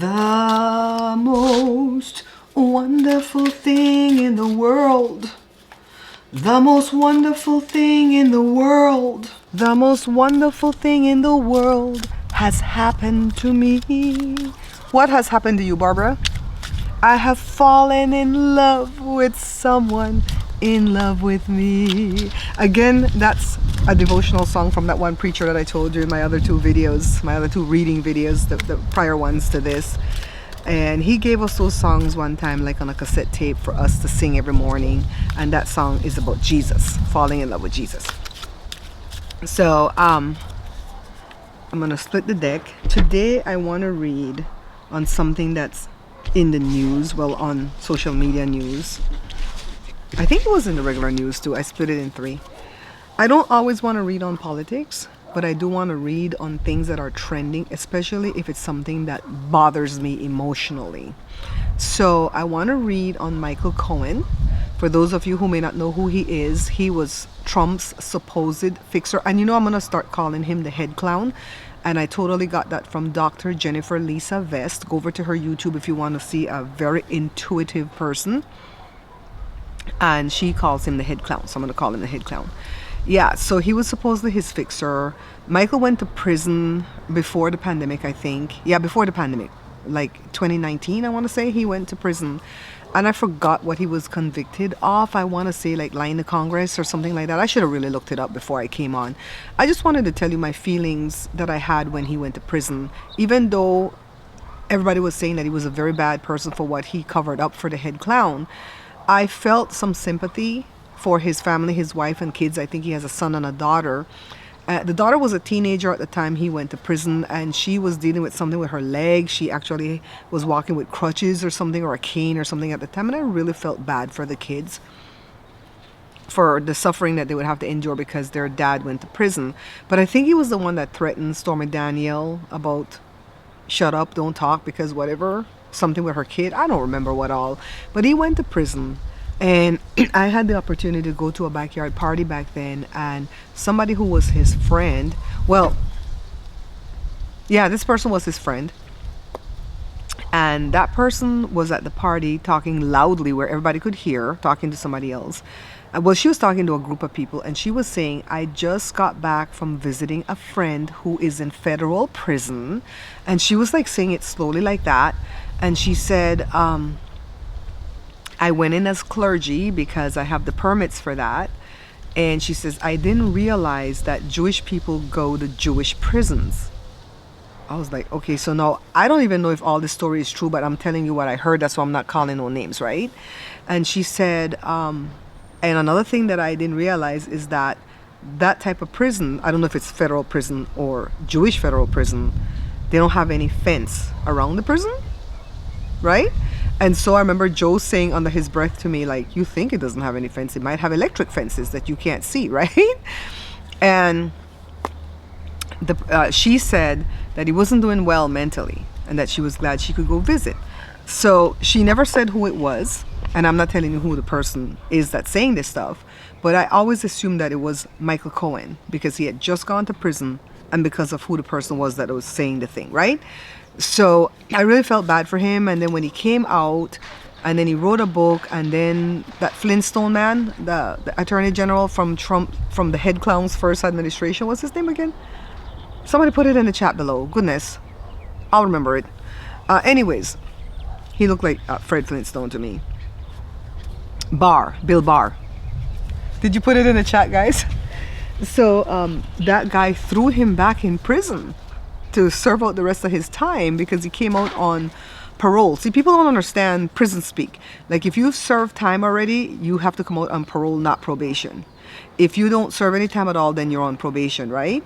The most wonderful thing in the world. The most wonderful thing in the world. The most wonderful thing in the world has happened to me. What has happened to you, Barbara? I have fallen in love with someone in love with me. Again, that's a devotional song from that one preacher that I told you in my other two videos, my other two reading videos, the prior ones to this. And he gave us those songs one time, like on a cassette tape for us to sing every morning. And that song is about Jesus, falling in love with Jesus. So, I'm gonna split the deck. Today I want to read on something that's in the news, well, on social media news. I think it was in the regular news too. I split it in three. I don't always want to read on politics, but I do want to read on things that are trending, especially if it's something that bothers me emotionally. So I want to read on Michael Cohen. For those of you who may not know who he is, he was Trump's supposed fixer. And you know, I'm going to start calling him the head clown. And I totally got that from Dr. Jennifer Lisa Vest. Go over to her YouTube if you want to see a very intuitive person. And she calls him the head clown. So I'm going to call him the head clown. Yeah, so he was supposedly his fixer. Michael went to prison before the pandemic, I think. Yeah, before the pandemic. Like 2019, I want to say, he went to prison. And I forgot what he was convicted of. I want to say like lying to Congress or something like that. I should have really looked it up before I came on. I just wanted to tell you my feelings that I had when he went to prison. Even though everybody was saying that he was a very bad person for what he covered up for the head clown, I felt some sympathy for his family, his wife and kids. I think he has a son and a daughter. The daughter was a teenager at the time he went to prison, and she was dealing with something with her leg. She actually was walking with crutches or something, or a cane or something at the time. And I really felt bad for the kids, for the suffering that they would have to endure because their dad went to prison. But I think he was the one that threatened Stormy Daniel about shut up, don't talk, because whatever, something with her kid. I don't remember what all. But he went to prison. And I had the opportunity to go to a backyard party back then, and somebody who was his friend, well, yeah, this person was his friend, and that person was at the party talking loudly where everybody could hear, talking to somebody else. Well, she was talking to a group of people, and she was saying, I just got back from visiting a friend who is in federal prison. And she was like saying it slowly like that. And she said, I went in as clergy because I have the permits for that. And she says, I didn't realize that Jewish people go to Jewish prisons. I was like, okay, so now I don't even know if all this story is true, but I'm telling you what I heard. That's why I'm not calling no names, right? And she said, and another thing that I didn't realize is that that type of prison, I don't know if it's federal prison or Jewish federal prison, they don't have any fence around the prison, right? And so I remember Joe saying under his breath to me, like, you think it doesn't have any fence? It might have electric fences that you can't see, right? And she said that he wasn't doing well mentally and that she was glad she could go visit. So she never said who it was. And I'm not telling you who the person is that's saying this stuff. But I always assumed that it was Michael Cohen because he had just gone to prison and because of who the person was that was saying the thing, right? So I really felt bad for him. And then when he came out and then he wrote a book, and then that Flintstone man, the attorney general from Trump, from the head clown's first administration, what's his name again? Somebody put it in the chat below. Goodness, I'll remember it. Anyways, he looked like Fred Flintstone to me. Bill Barr. Did you put it in the chat, guys? So that guy threw him back in prison to serve out the rest of his time because he came out on parole. See, people don't understand prison speak. Like, if you've served time already, you have to come out on parole, not probation. If you don't serve any time at all, then you're on probation, right?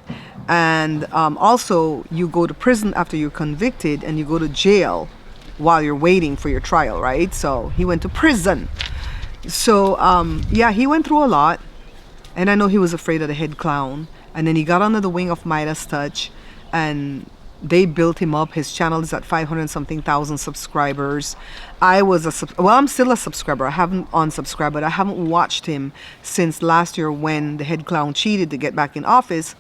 And also, you go to prison after you're convicted, and you go to jail while you're waiting for your trial, right? So he went to prison. So yeah, he went through a lot. And I know he was afraid of the head clown. And then he got under the wing of Midas Touch, and they built him up. His channel is at 500 something thousand subscribers. I'm still a subscriber. I haven't unsubscribed, but I haven't watched him since last year when the head clown cheated to get back in office.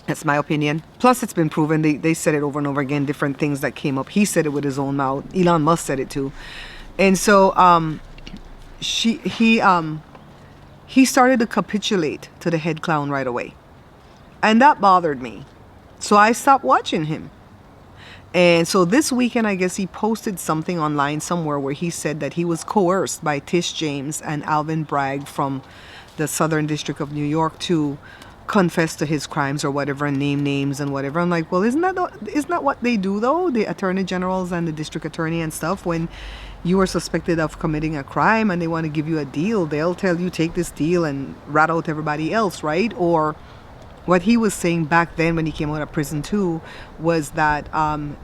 That's my opinion. Plus, it's been proven. They said it over and over again, different things that came up. He said it with his own mouth. Elon Musk said it too. And so she he started to capitulate to the head clown right away. And that bothered me. So I stopped watching him. And so this weekend, I guess he posted something online somewhere where he said that he was coerced by Tish James and Alvin Bragg from the Southern District of New York to confess to his crimes or whatever and name names and whatever. I'm like, well, isn't that what they do though? The attorney generals and the district attorney and stuff, when you are suspected of committing a crime and they want to give you a deal, they'll tell you take this deal and rat out everybody else, right? Or what he was saying back then when he came out of prison too was that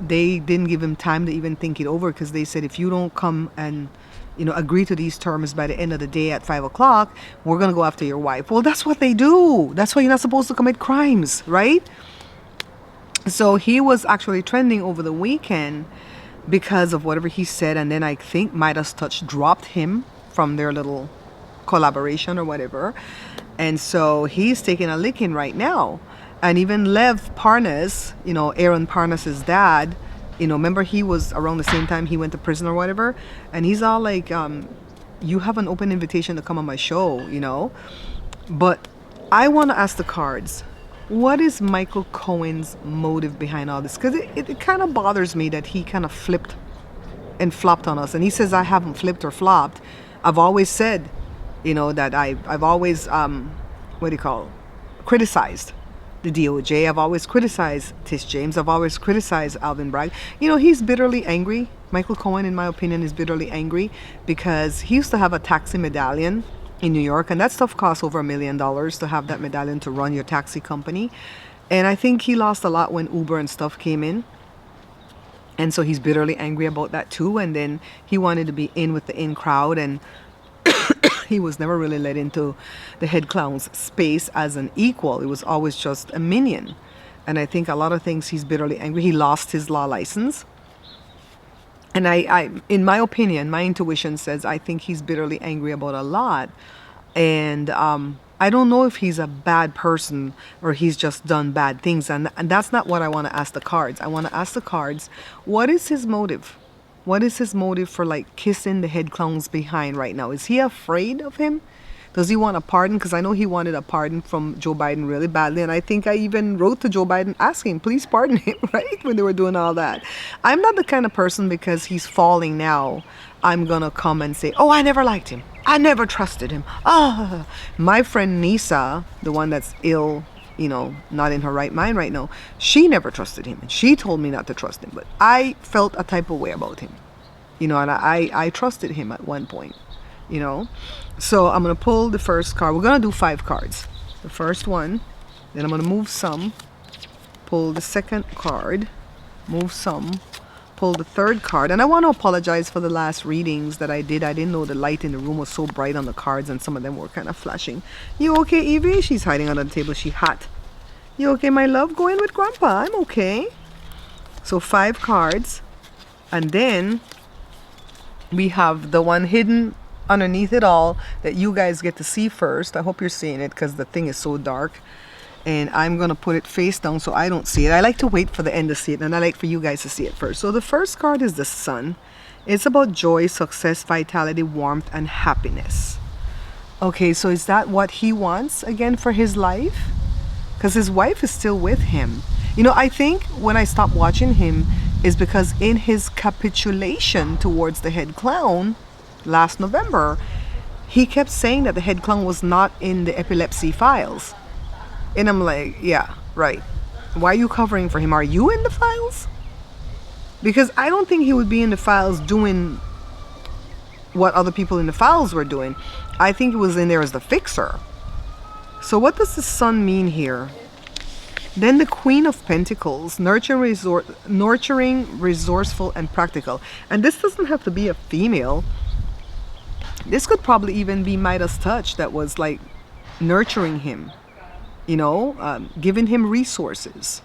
they didn't give him time to even think it over, because they said if you don't come and agree to these terms by the end of the day at 5 o'clock, we're going to go after your wife. Well, that's what they do. That's why you're not supposed to commit crimes, right? So he was actually trending over the weekend because of whatever he said. And then I think Midas Touch dropped him from their little collaboration or whatever. And so he's taking a licking right now. And even Lev Parnas, Aaron Parnas's dad, remember he was around the same time he went to prison or whatever, and he's all like, you have an open invitation to come on my show, But I want to ask the cards, what is Michael Cohen's motive behind all this? Because it kind of bothers me that he kind of flipped and flopped on us. And he says I haven't flipped or flopped. I've always said, that I've always, criticized the DOJ. I've always criticized Tish James. I've always criticized Alvin Bragg. He's bitterly angry. Michael Cohen, in my opinion, is bitterly angry because he used to have a taxi medallion in New York, and that stuff costs over $1 million to have that medallion to run your taxi company. And I think he lost a lot when Uber and stuff came in. And so he's bitterly angry about that too. And then he wanted to be in with the in crowd, and he was never really let into the head clown's space as an equal. It was always just a minion. And I think a lot of things he's bitterly angry. He lost his law license. And I in my opinion, my intuition says I think he's bitterly angry about a lot. And I don't know if he's a bad person or he's just done bad things. And that's not what I want to ask the cards. I want to ask the cards, what is his motive? What is his motive for kissing the head clown's behind right now? Is he afraid of him? Does he want a pardon? Because I know he wanted a pardon from Joe Biden really badly. And I think I even wrote to Joe Biden asking, please pardon him, right? When they were doing all that. I'm not the kind of person, because he's falling now, I'm going to come and say, oh, I never liked him. I never trusted him. My friend Nisa, the one that's ill, not in her right mind right now, she never trusted him. And she told me not to trust him. But I felt a type of way about him. And I trusted him at one point, So I'm going to pull the first card. We're going to do 5 cards. The first one. Then I'm going to move some. Pull the second card. Move some. Pull the third card. And I want to apologize for the last readings that I did. I didn't know the light in the room was so bright on the cards, and some of them were kind of flashing. You okay, Evie? She's hiding under the table. She hot. You okay, my love? Go in with Grandpa. I'm okay. So 5 cards. And then we have the one hidden underneath it all that you guys get to see first. I hope you're seeing it because the thing is so dark. And I'm going to put it face down so I don't see it. I like to wait for the end to see it, and I like for you guys to see it first. So the first card is the Sun. It's about joy, success, vitality, warmth, and happiness. Okay, so is that what he wants again for his life? Because his wife is still with him. I think when I stopped watching him is because in his capitulation towards the head clown last November, he kept saying that the head clown was not in the epilepsy files. And I'm like, yeah, right. Why are you covering for him? Are you in the files? Because I don't think he would be in the files doing what other people in the files were doing. I think he was in there as the fixer. So what does the Sun mean here? Then the Queen of Pentacles, nurturing, resourceful, and practical. And this doesn't have to be a female. This could probably even be Midas Touch that was nurturing him. Giving him resources.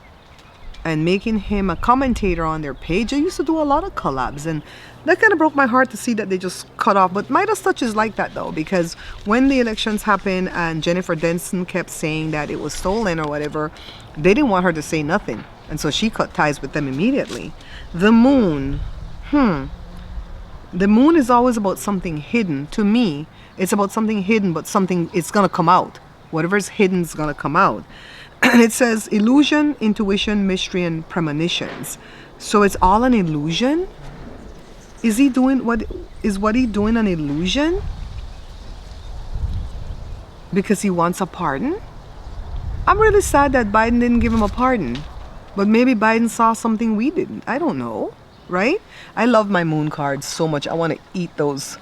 and making him a commentator on their page. They used to do a lot of collabs, and that kind of broke my heart to see that they just cut off. But Midas Touch is like that though, because when the elections happened and Jennifer Denson kept saying that it was stolen or whatever, they didn't want her to say nothing, and so she cut ties with them immediately. The moon, the moon is always about something hidden. To me, it's about something hidden, but something, it's gonna come out. Whatever's hidden is gonna come out. And it says illusion, intuition, mystery, and premonitions. So it's all an illusion? Is he doing what he doing an illusion? Because he wants a pardon? I'm really sad that Biden didn't give him a pardon. But maybe Biden saw something we didn't. I don't know, right? I love my moon cards so much. I want to eat those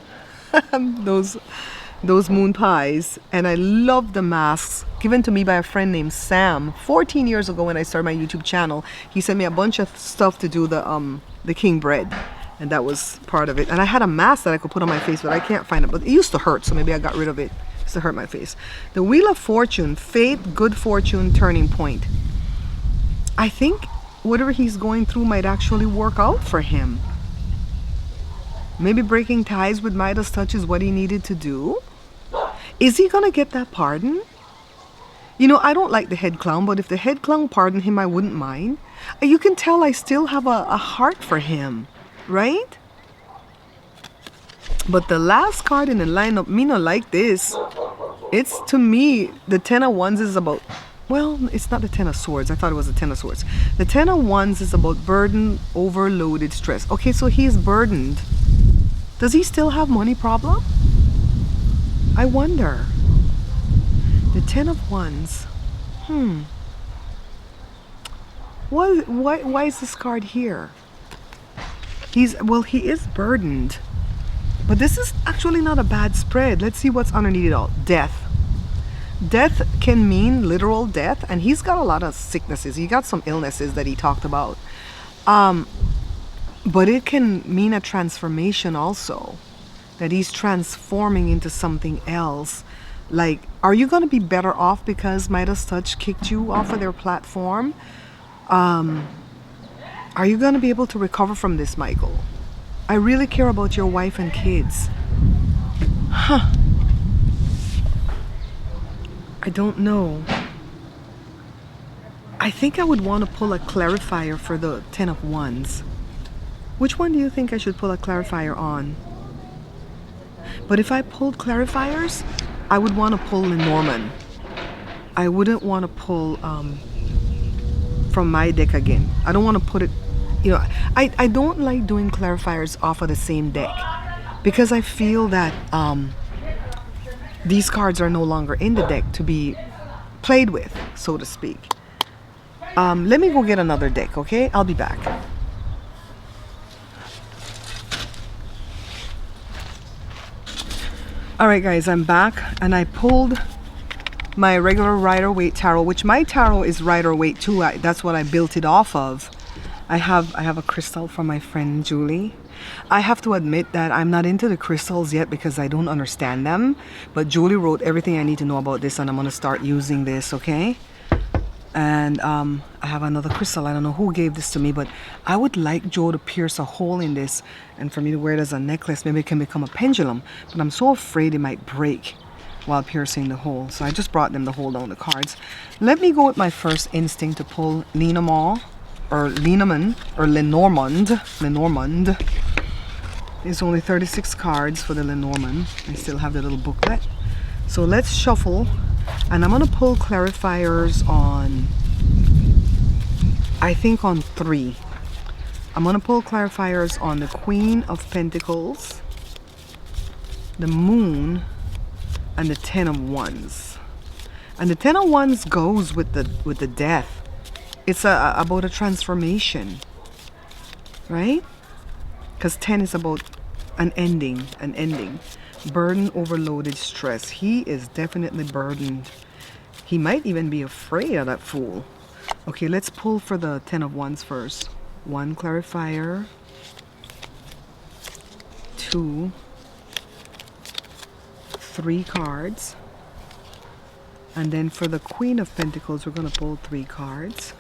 those moon pies. And I love the masks given to me by a friend named Sam 14 years ago when I started my YouTube channel. He sent me a bunch of stuff to do the king bread, and that was part of it. And I had a mask that I could put on my face, but I can't find it. But it used to hurt, so maybe I got rid of it. It used to hurt my face. The Wheel of Fortune, faith, good fortune, turning point. I think whatever he's going through might actually work out for him. Maybe breaking ties with Midas Touch is what he needed to do. Is he gonna get that pardon? You know, I don't like the head clown, but if the head clown pardoned him, I wouldn't mind. You can tell I still have a heart for him, right? But the last card in the lineup, me not like this. It's, to me, the Ten of Wands is about, well, it's not the Ten of Swords. I thought it was the Ten of Swords. The Ten of Wands is about burden, overloaded, stress. Okay, so he is burdened. Does he still have money problem? I wonder. The Ten of Wands. Why is this card here? He is burdened. But this is actually not a bad spread. Let's see what's underneath it all. Death. Death can mean literal death, and he's got a lot of sicknesses. He got some illnesses that he talked about. But it can mean a transformation also. That he's transforming into something else. Like, are you going to be better off because Midas Touch kicked you off of their platform? Are you going to be able to recover from this, Michael? I really care about your wife and kids. I don't know. I think I would want to pull a clarifier for the Ten of Wands. Which one do you think I should pull a clarifier on? But if I pulled clarifiers, I would want to pull Lenormand. I wouldn't want to pull from my deck again. I don't want to put it, you know, I don't like doing clarifiers off of the same deck because I feel that these cards are no longer in the deck to be played with, so to speak. Let me go get another deck, okay? I'll be back. Alright guys, I'm back and I pulled my regular Rider-Waite tarot, which my tarot is Rider-Waite too. That's what I built it off of. I have a crystal from my friend Julie. I have to admit that I'm not into the crystals yet because I don't understand them. But Julie wrote everything I need to know about this and I'm going to start using this, okay? And I have another crystal. I don't know who gave this to me, but I would like Joe to pierce a hole in this and for me to wear it as a necklace. Maybe it can become a pendulum, but I'm so afraid it might break while piercing the hole. So I just brought them to hold on the cards. Let me go with my first instinct to pull Lenormand. There's only 36 cards for the Lenormand. I still have the little booklet. So let's shuffle. And I'm going to pull clarifiers on, I think on 3. I'm going to pull clarifiers on the Queen of Pentacles, the Moon, and the Ten of Wands. And the Ten of Wands goes with the death. It's about a transformation, right? Because 10 is about an ending. Burden, overloaded, stress. He is definitely burdened. He might even be afraid of that fool. Okay, let's pull for the Ten of Wands first. 1 clarifier. 2. 3 cards. And then for the Queen of Pentacles, we're going to pull 3 cards.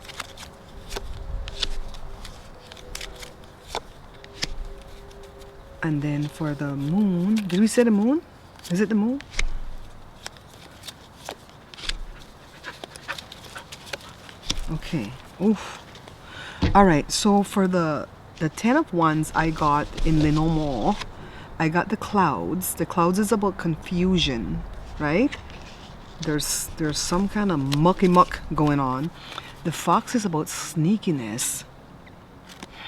And then for the moon, did we say the moon? Is it the moon? Okay. Oof. All right. So for the 10 of Wands, I got in Lenormand, I got the clouds. The clouds is about confusion, right? There's some kind of mucky muck going on. The fox is about sneakiness.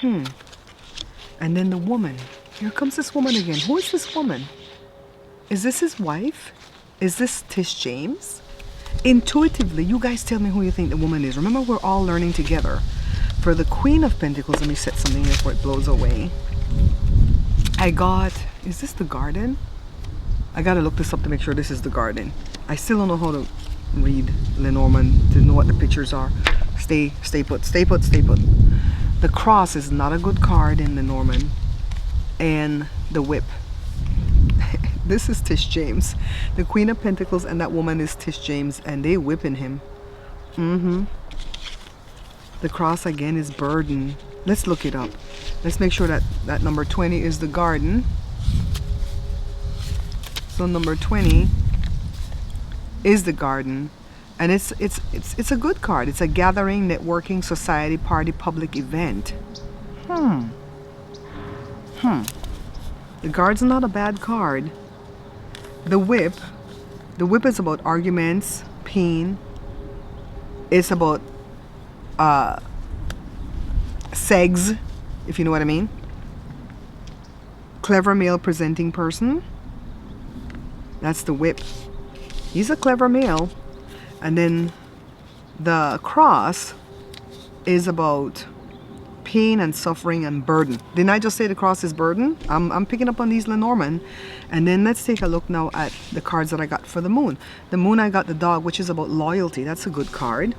And then the woman. Here comes this woman again. Who is this woman? Is this his wife? Is this Tish James? Intuitively, you guys tell me who you think the woman is. Remember, we're all learning together. For the Queen of Pentacles, let me set something here before it blows away. I got, is this the garden? I gotta look this up to make sure this is the garden. I still don't know how to read Lenormand to know what the pictures are. Stay put, stay put, stay put. The cross is not a good card in Lenormand. And the whip. This is Tish James. The Queen of Pentacles and that woman is Tish James, and they whipping him. The cross again is burden. Let's look it up. Let's make sure that that number 20 is the garden. So number 20 is the garden, and it's a good card. It's a gathering, networking, society, party, public event. The guard's not a bad card. The whip is about arguments, pain. It's about segs, if you know what I mean. Clever male presenting person. That's the whip. He's a clever male. And then the cross is about pain and suffering and burden. Didn't I just say the cross is burden? I'm picking up on these Lenormand. And then let's take a look now at the cards that I got for the moon. The moon, I got the dog, which is about loyalty. That's a good card.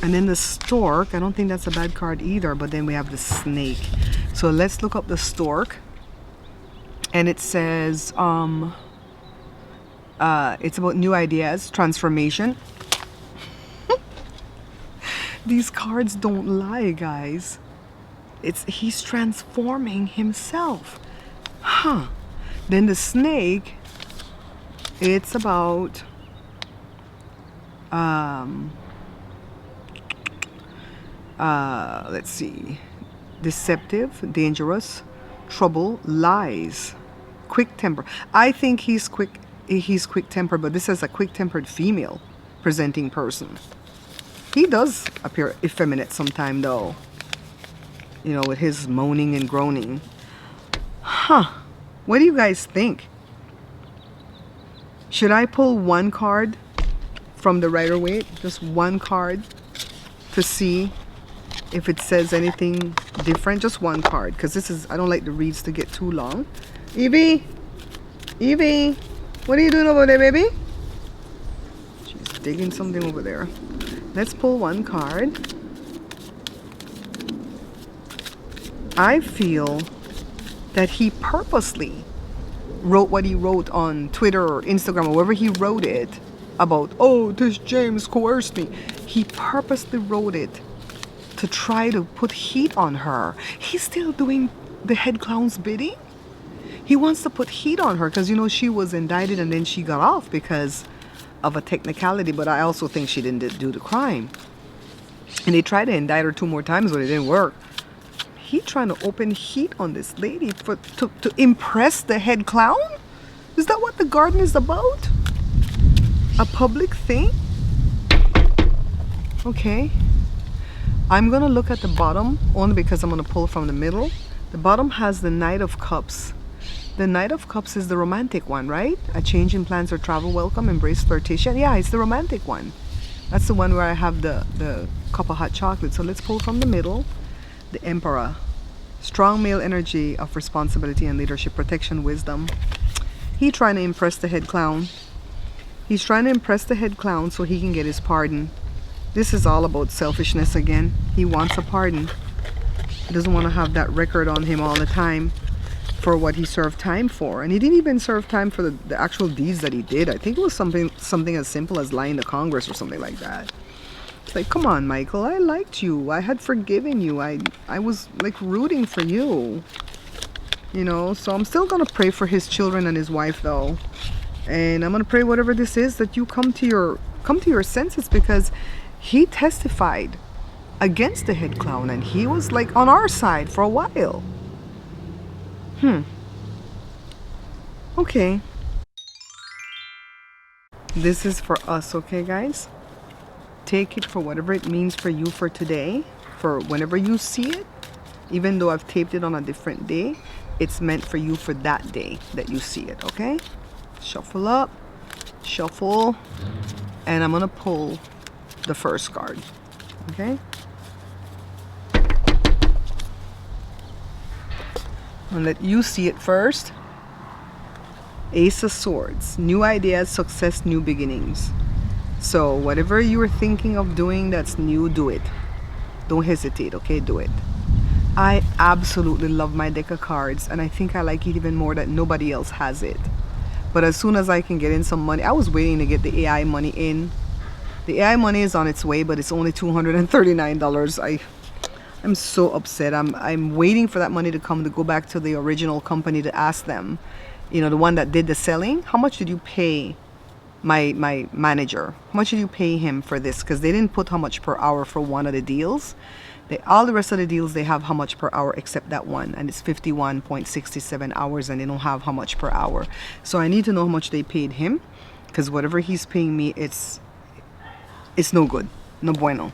And then the stork, I don't think that's a bad card either, but then we have the snake. So let's look up the stork. And it says it's about new ideas, transformation. These cards don't lie, guys. He's transforming himself. Then the snake, it's about let's see, deceptive, dangerous, trouble, lies, quick temper. I think he's quick tempered, but this is a quick tempered female presenting person. He does appear effeminate sometime though, you know, with his moaning and groaning. What do you guys think? Should I pull one card from the Rider-Waite? Just one card to see if it says anything different? Just one card, because this is, I don't like the reads to get too long. Evie, what are you doing over there, baby? She's digging something over there. Let's pull one card. I feel that he purposely wrote what he wrote on Twitter or Instagram or wherever he wrote it about, oh, this James coerced me. He purposely wrote it to try to put heat on her. He's still doing the head clown's bidding. He wants to put heat on her because, you know, she was indicted and then she got off because of a technicality, but I also think she didn't do the crime. And they tried to indict her 2 more times, but it didn't work. He trying to open heat on this lady to impress the head clown? Is that what the garden is about? A public thing? Okay. I'm going to look at the bottom only because I'm going to pull from the middle. The bottom has the Knight of Cups. The Knight of Cups is the romantic one, right? A change in plans or travel welcome, embrace flirtation. Yeah, it's the romantic one. That's the one where I have the cup of hot chocolate. So let's pull from the middle. The Emperor. Strong male energy of responsibility and leadership, protection, wisdom. He trying to impress the head clown. He's trying to impress the head clown so he can get his pardon. This is all about selfishness again. He wants a pardon. He doesn't want to have that record on him all the time for what he served time for. And he didn't even serve time for the actual deeds that he did. I think it was something as simple as lying to Congress or something like that. It's like, come on, Michael, I liked you. I had forgiven you. I was like rooting for you. you know. So I'm still gonna pray for his children and his wife though, and I'm gonna pray whatever this is that you come to your senses, because he testified against the head clown and he was like on our side for a while. Okay, this is for us, okay guys? Take it for whatever it means for you for today, for whenever you see it. Even though I've taped it on a different day, it's meant for you for that day that you see it, okay? Shuffle up, shuffle, and I'm gonna pull the first card, okay? I'll let you see it first. Ace of Swords, new ideas, success, new beginnings. So whatever you were thinking of doing that's new, do it. Don't hesitate, okay? Do it. I absolutely love my deck of cards, and I think I like it even more that nobody else has it. But as soon as I can get in some money, I was waiting to get the AI money in. The AI money is on its way, but it's only $239. I'm so upset. I'm waiting for that money to come to go back to the original company to ask them, you know, the one that did the selling, how much did you pay my manager? How much did you pay him for this? Because they didn't put how much per hour for one of the deals. All the rest of the deals, they have how much per hour except that one, and it's 51.67 hours, and they don't have how much per hour. So I need to know how much they paid him, because whatever he's paying me, it's no good, no bueno.